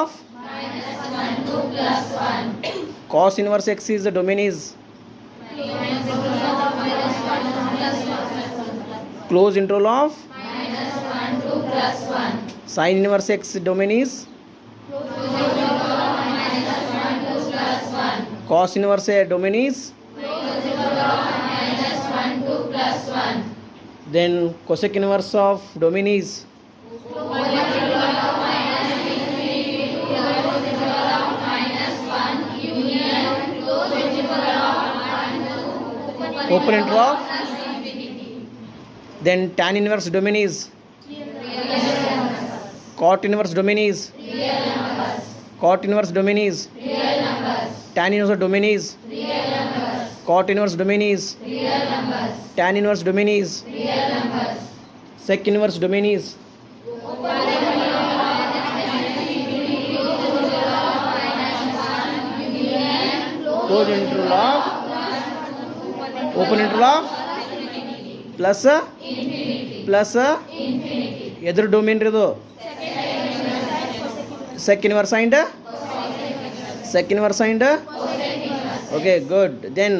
of cos inverse x is the domain is close interval of sin inverse x domain is cos inverse domain is then cosec inverse of domain is open interval of then tan inverse domain is cot inverse domain is cot inverse domain is tan inverse domain is cot inverse domain is tan inverse domain is sec inverse domain is close interval of open interval of plus ಎದುರು domain ರೀ ಇದು sec inverse and okay, good. Then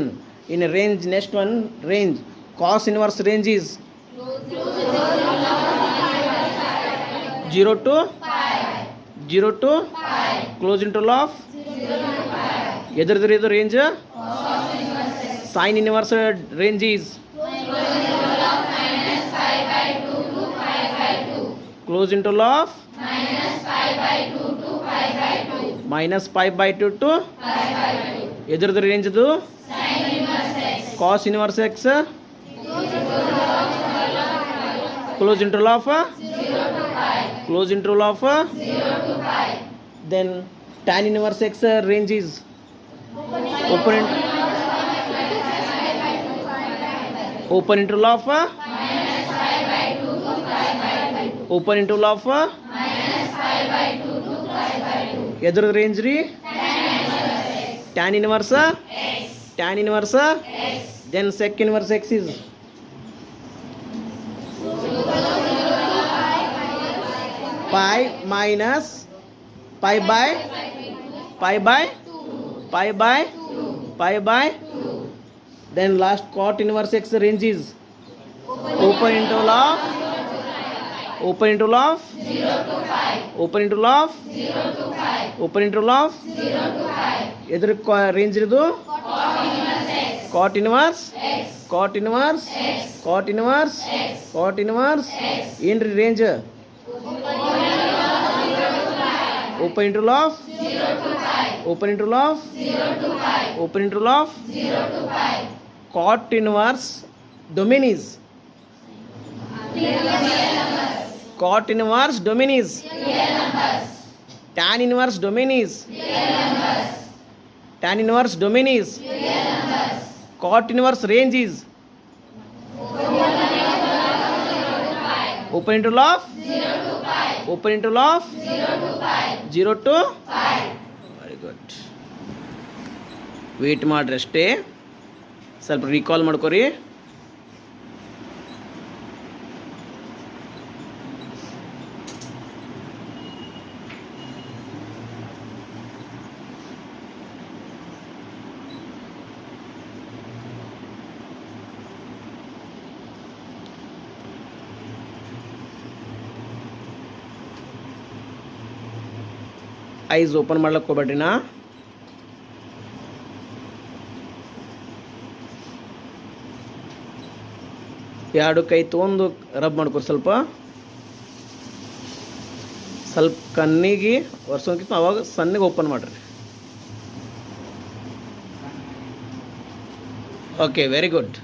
in a range, next one range, cos inverse range is 0 to close interval of ಎದುರು range sin inverse range is close interval of minus pi by 2 to ಎದುರು range ಇದು cos inverse x close interval of then tan inverse x range is open interval of ಎದುರು range ರೀ tan inverse then sec inverse x is pi minus pi by then last cot inverse x range is open interval of 0 to pi ಎದುರು range ಇದು cot inverse ಏನ್ರಿ range open interval of 0 to pi cot inverse domain is tan inverse domain is cot inverse range is open interval of 0 to pi. Very good. Wait ಮಾಡ್ರಿ ಅಷ್ಟೇ, ಸ್ವಲ್ಪ recall ಮಾಡ್ಕೊರಿ. Ice open ಮಾಡ್ಲಿಕ್ಕೆ ಹೋಗ್ಬೇಡ್ರಿ ನಾ. ಎರಡು ಕೈ ತೊಗೊಂಡು ರಬ್ ಮಾಡ್ಕೊರಿ, ಸ್ವಲ್ಪ ಕಣ್ಣಿಗೆ ಒರೆಸೋಕ್ಕಿಂತ ಅವಾಗ ಸಣ್ಣಗೆ ಓಪನ್ ಮಾಡಿರಿ. Okay, very good.